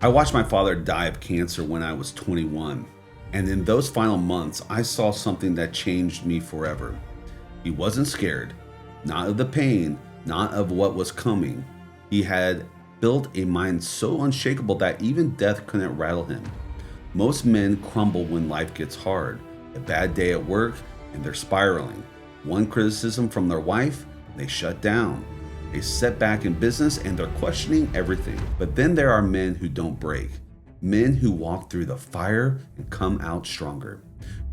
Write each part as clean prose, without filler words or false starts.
I watched my father die of cancer when I was 21. And in those final months, I saw something that changed me forever. He wasn't scared, not of the pain, not of what was coming. He had built a mind so unshakable that even death couldn't rattle him. Most men crumble when life gets hard. A bad day at work, and they're spiraling. One criticism from their wife, they shut down. A setback in business, and they're questioning everything. But then there are men who don't break. Men who walk through the fire and come out stronger,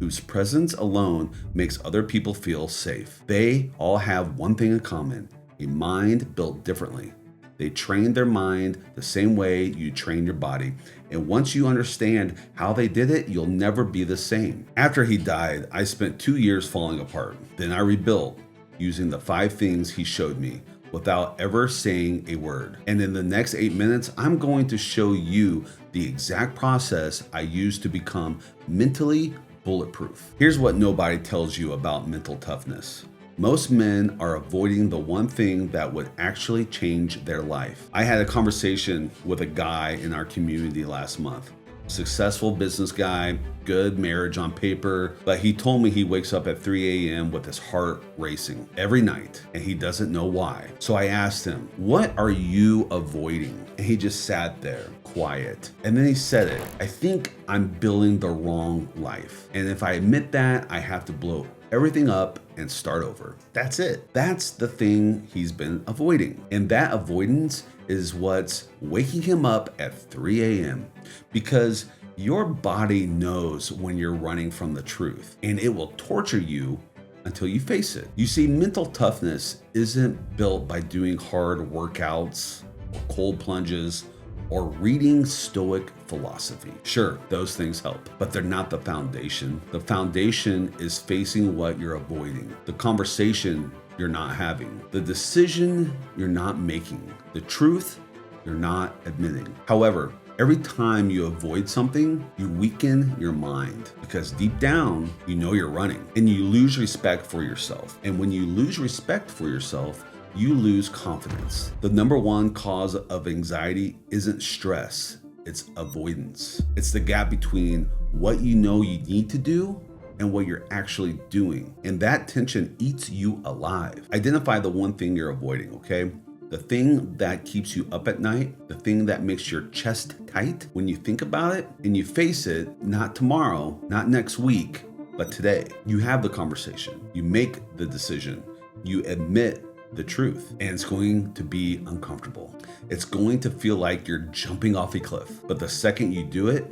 whose presence alone makes other people feel safe. They all have one thing in common, a mind built differently. They train their mind the same way you train your body. And once you understand how they did it, you'll never be the same. After he died, I spent 2 years falling apart. Then I rebuilt using the 5 things he showed me, without ever saying a word. And in the next 8 minutes, I'm going to show you the exact process I used to become mentally bulletproof. Here's what nobody tells you about mental toughness. Most men are avoiding the one thing that would actually change their life. I had a conversation with a guy in our community last month. Successful business guy, good marriage on paper, but he told me he wakes up at 3 a.m. with his heart racing every night and he doesn't know why. So I asked him, what are you avoiding? And he just sat there quiet. And then he said it, I think I'm building the wrong life. And if I admit that, I have to blow everything up and start over. That's it. That's the thing he's been avoiding. And that avoidance is what's waking him up at 3 a.m. because your body knows when you're running from the truth, and it will torture you until you face it. You see, mental toughness isn't built by doing hard workouts or cold plunges or reading Stoic philosophy. Sure, those things help, but they're not the foundation. The foundation is facing what you're avoiding, the conversation you're not having, the decision you're not making, the truth you're not admitting. However, every time you avoid something, you weaken your mind because deep down, you know you're running and you lose respect for yourself. And when you lose respect for yourself, you lose confidence. The number one cause of anxiety isn't stress, it's avoidance. It's the gap between what you know you need to do and what you're actually doing. And that tension eats you alive. Identify the one thing you're avoiding, okay? The thing that keeps you up at night, the thing that makes your chest tight when you think about it, and you face it, not tomorrow, not next week, but today. You have the conversation, you make the decision, you admit the truth, and it's going to be uncomfortable. It's going to feel like you're jumping off a cliff. But the second you do it,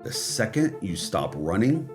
the second you stop running,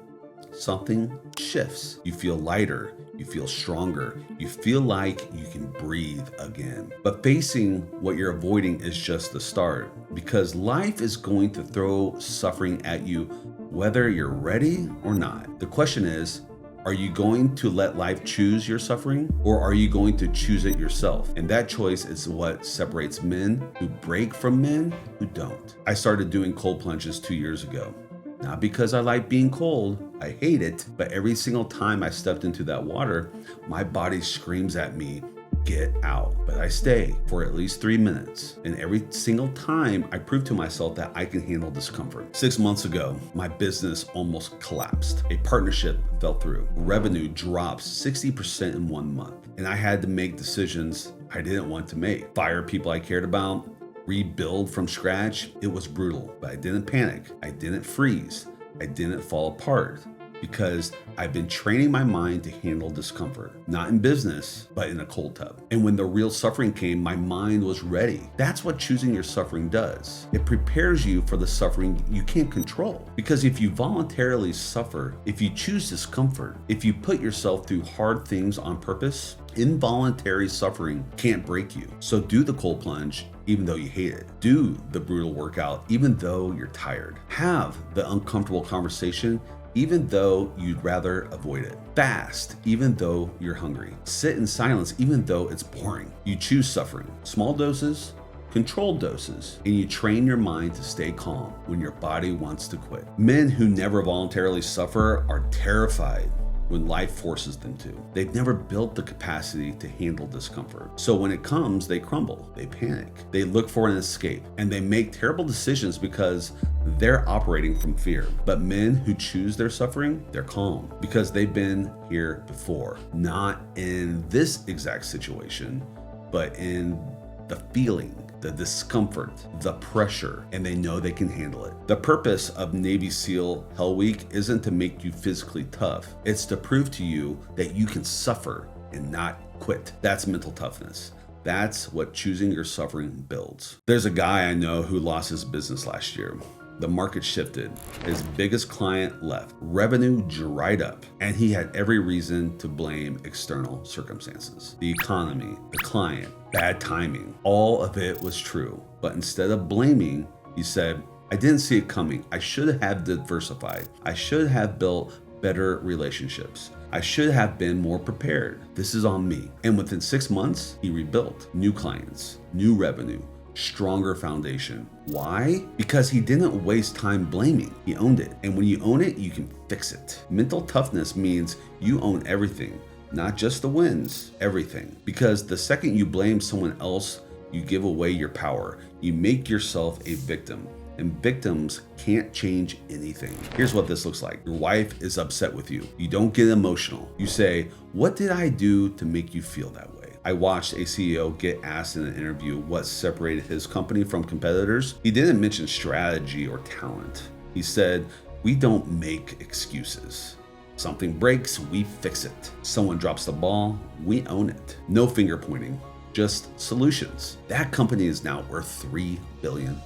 something shifts. You feel lighter, you feel stronger, you feel like you can breathe again. But facing what you're avoiding is just the start, because life is going to throw suffering at you whether you're ready or not. The question is, are you going to let life choose your suffering, or are you going to choose it yourself? And that choice is what separates men who break from men who don't. I started doing cold plunges 2 years ago. Not because I like being cold, I hate it, but every single time I stepped into that water, my body screams at me, get out. But I stay for at least 3 minutes. And every single time I prove to myself that I can handle discomfort. 6 months ago, my business almost collapsed. A partnership fell through. Revenue dropped 60% in 1 month. And I had to make decisions I didn't want to make. Fire people I cared about, rebuild from scratch. It was brutal, but I didn't panic. I didn't freeze. I didn't fall apart because I've been training my mind to handle discomfort, not in business, but in a cold tub. And when the real suffering came, my mind was ready. That's what choosing your suffering does. It prepares you for the suffering you can't control. Because if you voluntarily suffer, if you choose discomfort, if you put yourself through hard things on purpose, involuntary suffering can't break you. So do the cold plunge even though you hate it. Do the brutal workout even though you're tired. Have the uncomfortable conversation even though you'd rather avoid it. Fast even though you're hungry. Sit in silence even though it's boring. You choose suffering. Small doses, controlled doses, and you train your mind to stay calm when your body wants to quit. Men who never voluntarily suffer are terrified when life forces them to. They've never built the capacity to handle discomfort. So when it comes, they crumble, they panic, they look for an escape, and they make terrible decisions because they're operating from fear. But men who choose their suffering, they're calm because they've been here before, not in this exact situation, but in the feeling, the discomfort, the pressure, and they know they can handle it. The purpose of Navy SEAL Hell Week isn't to make you physically tough. It's to prove to you that you can suffer and not quit. That's mental toughness. That's what choosing your suffering builds. There's a guy I know who lost his business last year. The market shifted. His biggest client left. Revenue dried up, and he had every reason to blame external circumstances. The economy, the client, bad timing, all of it was true. But instead of blaming, he said, I didn't see it coming. I should have diversified. I should have built better relationships. I should have been more prepared. This is on me. And within 6 months, he rebuilt new clients, new revenue, stronger foundation. Why? Because he didn't waste time blaming. He owned it. And when you own it, you can fix it. Mental toughness means you own everything, not just the wins, everything. Because the second you blame someone else, you give away your power. You make yourself a victim. And victims can't change anything. Here's what this looks like. Your wife is upset with you. You don't get emotional. You say, what did I do to make you feel that way? I watched a CEO get asked in an interview what separated his company from competitors. He didn't mention strategy or talent. He said, we don't make excuses. Something breaks, we fix it. Someone drops the ball, we own it. No finger pointing, just solutions. That company is now worth $3 billion.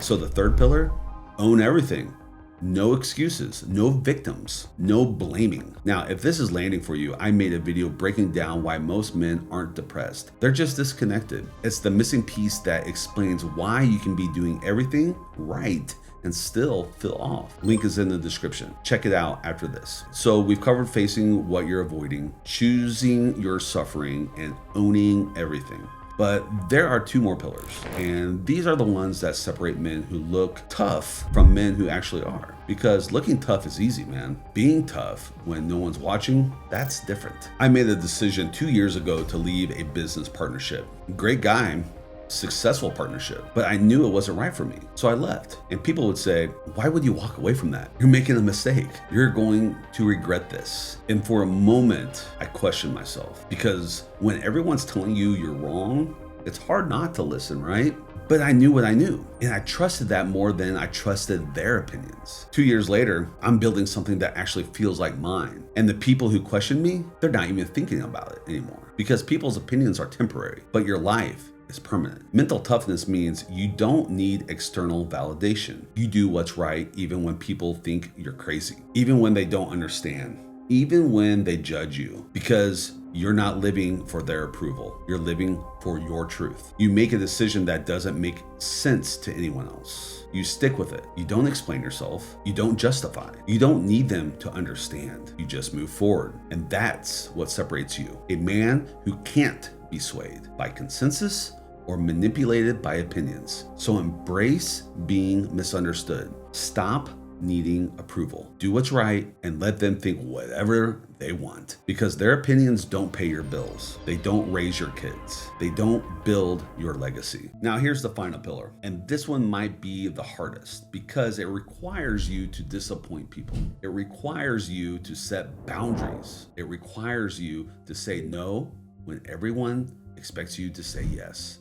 So the third pillar, own everything. No excuses, no victims, no blaming. Now, if this is landing for you, I made a video breaking down why most men aren't depressed. They're just disconnected. It's the missing piece that explains why you can be doing everything right and still feel off. Link is in the description. Check it out after this. So we've covered facing what you're avoiding, choosing your suffering, and owning everything. But there are 2 more pillars, and these are the ones that separate men who look tough from men who actually are. Because looking tough is easy, man. Being tough when no one's watching, that's different. I made a decision 2 years ago to leave a business partnership. Great guy, successful partnership, but I knew it wasn't right for me. So I left. And people would say, why would you walk away from that? You're making a mistake. You're going to regret this. And for a moment, I questioned myself, because when everyone's telling you you're wrong, it's hard not to listen, right? But I knew what I knew, and I trusted that more than I trusted their opinions. 2 years later, I'm building something that actually feels like mine. And the people who question me, they're not even thinking about it anymore, because people's opinions are temporary, but your life is permanent. Mental toughness means you don't need external validation. You do what's right even when people think you're crazy, even when they don't understand, even when they judge you, because you're not living for their approval. You're living for your truth. You make a decision that doesn't make sense to anyone else. You stick with it. You don't explain yourself. You don't justify. You don't need them to understand. You just move forward. And that's what separates you. A man who can't be swayed by consensus or manipulated by opinions. So embrace being misunderstood. Stop needing approval. Do what's right and let them think whatever they want, because their opinions don't pay your bills. They don't raise your kids. They don't build your legacy. Now here's the final pillar, and this one might be the hardest because it requires you to disappoint people. It requires you to set boundaries. It requires you to say no when everyone expects you to say yes.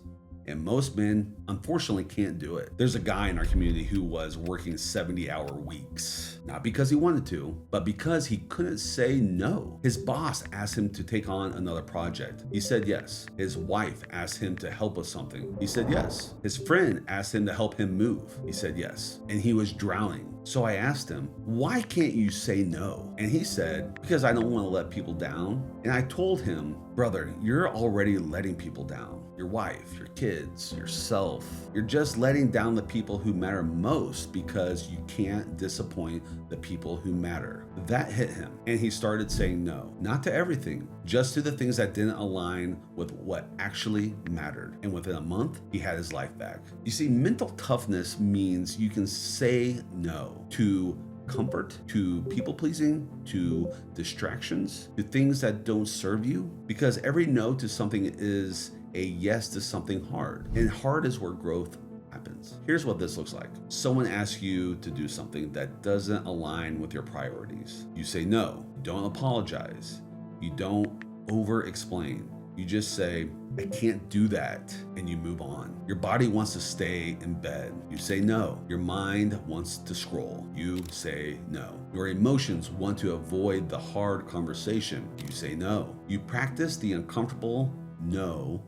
And most men, unfortunately, can't do it. There's a guy in our community who was working 70-hour weeks, not because he wanted to, but because he couldn't say no. His boss asked him to take on another project. He said yes. His wife asked him to help with something. He said yes. His friend asked him to help him move. He said yes. And he was drowning. So I asked him, why can't you say no? And he said, because I don't want to let people down. And I told him, brother, you're already letting people down. Your wife, your kids, yourself. You're just letting down the people who matter most because you can't disappoint the people who matter. That hit him, and he started saying no, not to everything, just to the things that didn't align with what actually mattered. And within a month, he had his life back. You see, mental toughness means you can say no to comfort, to people pleasing, to distractions, to things that don't serve you? Because every no to something is a yes to something hard. And hard is where growth happens. Here's what this looks like. Someone asks you to do something that doesn't align with your priorities. You say no. You don't apologize. You don't over-explain. You just say, I can't do that, and you move on. Your body wants to stay in bed. You say no. Your mind wants to scroll. You say no. Your emotions want to avoid the hard conversation. You say no. You practice the uncomfortable no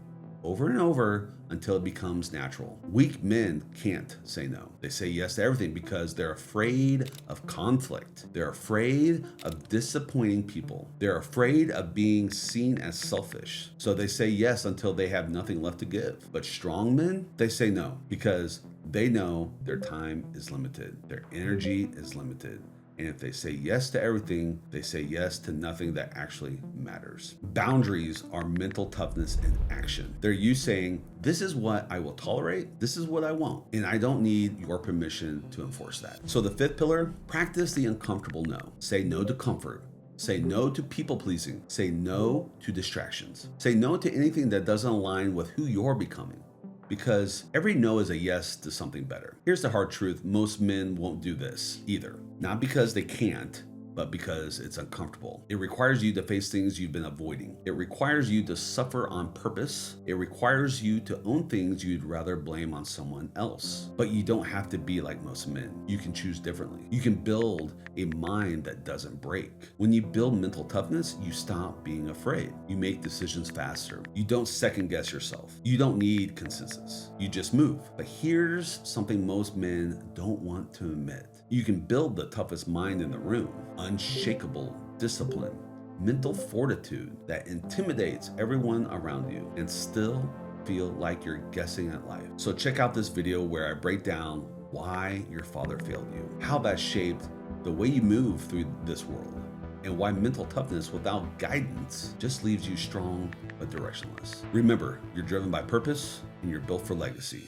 over and over until it becomes natural. Weak men can't say no. They say yes to everything because they're afraid of conflict. They're afraid of disappointing people. They're afraid of being seen as selfish. So they say yes until they have nothing left to give. But strong men, they say no because they know their time is limited. Their energy is limited. And if they say yes to everything, they say yes to nothing that actually matters. Boundaries are mental toughness in action. They're you saying, this is what I will tolerate, this is what I won't, and I don't need your permission to enforce that. So the fifth pillar, practice the uncomfortable no. Say no to comfort. Say no to people pleasing. Say no to distractions. Say no to anything that doesn't align with who you're becoming. Because every no is a yes to something better. Here's the hard truth. Most men won't do this either. Not because they can't, but because it's uncomfortable. It requires you to face things you've been avoiding. It requires you to suffer on purpose. It requires you to own things you'd rather blame on someone else. But you don't have to be like most men. You can choose differently. You can build a mind that doesn't break. When you build mental toughness, you stop being afraid. You make decisions faster. You don't second guess yourself. You don't need consensus. You just move. But here's something most men don't want to admit. You can build the toughest mind in the room. Unshakable discipline, mental fortitude that intimidates everyone around you and still feel like you're guessing at life. So check out this video where I break down why your father failed you, how that shaped the way you move through this world, and why mental toughness without guidance just leaves you strong but directionless. Remember, you're driven by purpose and you're built for legacy.